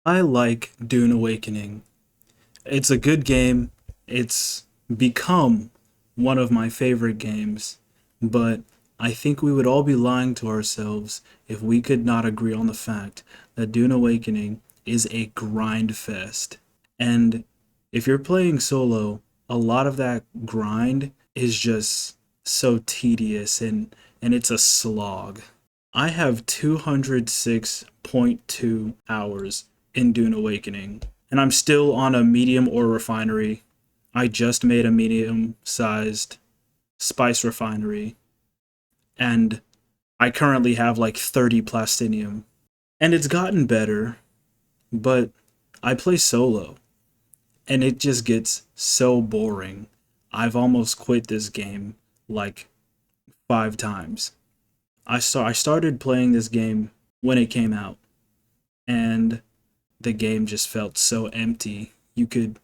I like Dune Awakening. It's a good game. It's become one of my favorite games, but I think we would all be lying to ourselves if we could not agree on the fact that Dune Awakening is a grind fest. And if you're playing solo, a lot of that grind is just so tedious and it's a slog. I have 206.2 hours in Dune Awakening, and I'm still on a medium ore refinery. I just made a medium sized spice refinery, and I currently have like 30 plastinium. And it's gotten better, but I play solo, and it just gets so boring. I've almost quit this game like 5 times. I started playing this game when it came out, and the game just felt so empty. You could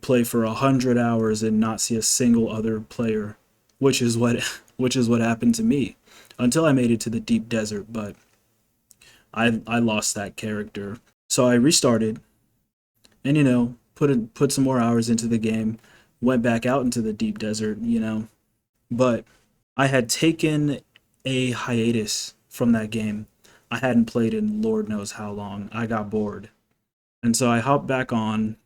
play for 100 hours and not see a single other player, which is what which is what happened to me until I made it to the deep desert. But I lost that character, so I restarted and put some more hours into the game, went back out into the deep desert, but I had taken a hiatus from that game. I hadn't played in Lord knows how long. I got bored. And so I hopped back on,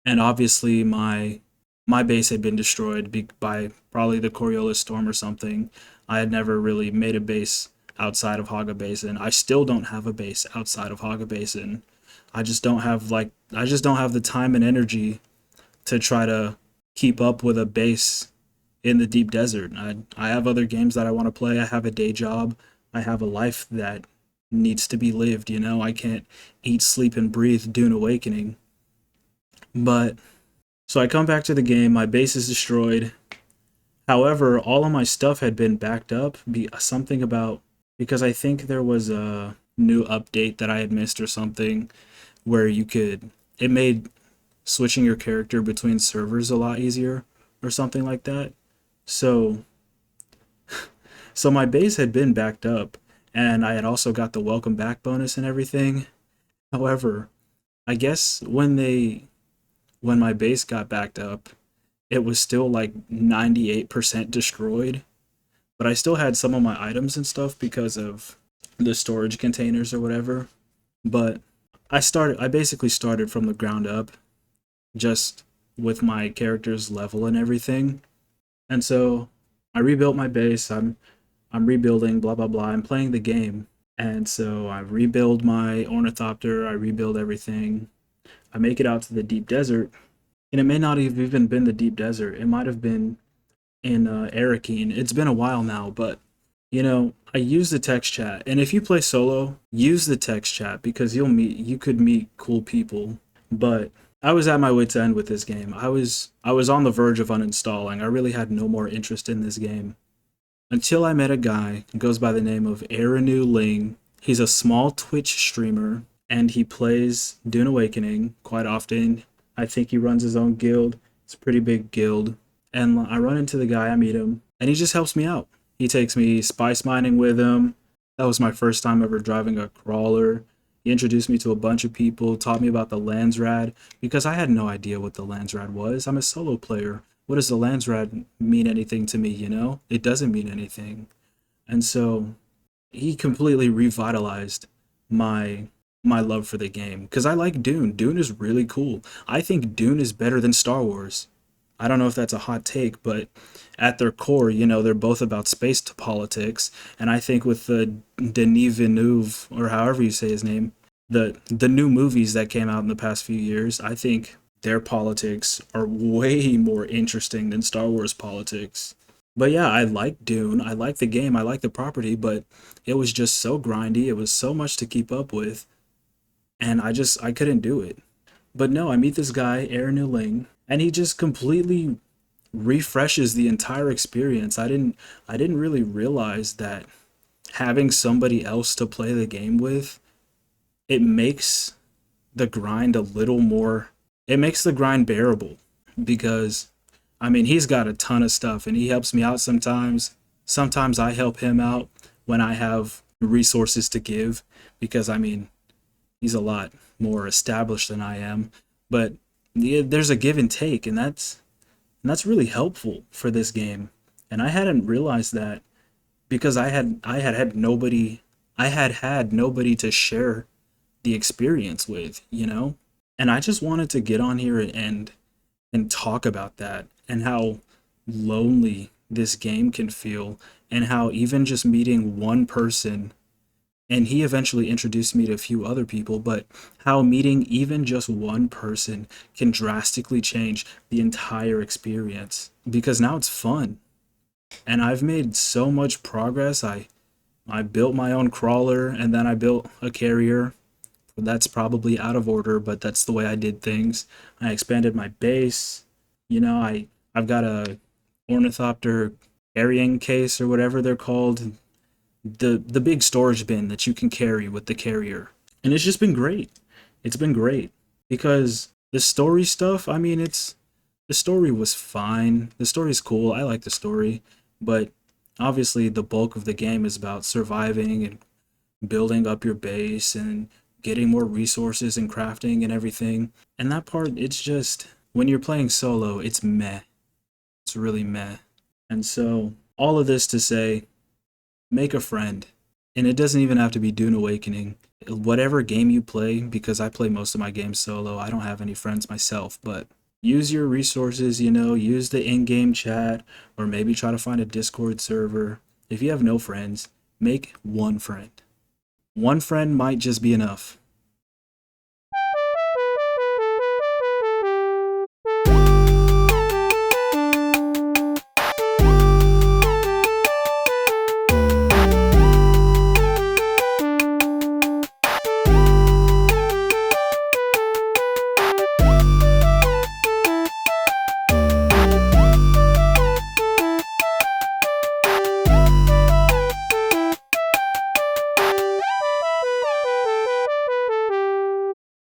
and obviously my base had been destroyed by probably the Coriolis storm or something. I had never really made a base outside of Haga Basin. I still don't have a base outside of Haga Basin. I just don't have the time and energy to try to keep up with a base in the deep desert. I have other games that I want to play. I have a day job. I have a life that needs to be lived, I can't eat, sleep, and breathe Dune Awakening. But so I come back to the game, my base is destroyed. However, all of my stuff had been backed up. Something about because I think there was a new update that I had missed or something where it made switching your character between servers a lot easier or something like that. So so my base had been backed up, and I had also got the welcome back bonus and everything. However, I guess when my base got backed up, it was still like 98% destroyed, but I still had some of my items and stuff because of the storage containers or whatever. But I basically started from the ground up, just with my character's level and everything. And so I rebuilt my base. I'm rebuilding, blah blah blah. I'm playing the game. And so I rebuild my ornithopter, I rebuild everything. I make it out to the deep desert, and it may not have even been the deep desert. It might have been in Arakeen. It's been a while now, but I use the text chat. And if you play solo, use the text chat because you could meet cool people. But I was at my wit's end with this game. I was on the verge of uninstalling. I really had no more interest in this game until I met a guy who goes by the name of Aranu Ling. He's a small Twitch streamer, and he plays Dune Awakening quite often. I think he runs his own guild. It's a pretty big guild. And I run into the guy, I meet him, and he just helps me out. He takes me spice mining with him. That was my first time ever driving a crawler. He introduced me to a bunch of people, taught me about the Landsrad, because I had no idea what the Landsrad was. I'm a solo player. What does the Landsrad mean anything to me? It doesn't mean anything. And so he completely revitalized my my love for the game because I like Dune. Dune is really cool. I think Dune is better than Star Wars. I don't know if that's a hot take, but at their core, they're both about space politics, and I think with the Denis Villeneuve or however you say his name, the new movies that came out in the past few years, I think their politics are way more interesting than Star Wars politics. But yeah, I like Dune. I like the game. I like the property, but it was just so grindy. It was so much to keep up with, and I couldn't do it. But no, I meet this guy, Aaron Ling, and he just completely refreshes the entire experience. I didn't really realize that having somebody else to play the game with, it makes the grind a little more it makes the grind bearable because I mean, he's got a ton of stuff and he helps me out sometimes. Sometimes I help him out when I have resources to give because I mean, He's a lot more established than I am, but there's a give and take, and that's really helpful for this game. And I hadn't realized that because I had nobody, I had nobody to share the experience with, you know? And I just wanted to get on here and talk about that and how lonely this game can feel, and how even just meeting one person, and he eventually introduced me to a few other people, but how meeting even just one person can drastically change the entire experience because now it's fun. And I've made so much progress. I built my own crawler, and then I built a carrier. That's probably out of order, but that's the way I did things. I expanded my base. I've got a ornithopter carrying case or whatever they're called, the big storage bin that you can carry with the carrier. And it's just been great. It's been great because the story stuff, I mean, it's the story was fine. The story's cool. I like the story, but obviously the bulk of the game is about surviving and building up your base and getting more resources and crafting and everything. And that part, it's just when you're playing solo, it's meh. It's really meh. And so, all of this to say, make a friend. And it doesn't even have to be Dune Awakening. Whatever game you play, because I play most of my games solo, I don't have any friends myself, but use your resources, use the in game chat, or maybe try to find a Discord server. If you have no friends, make one friend. One friend might just be enough.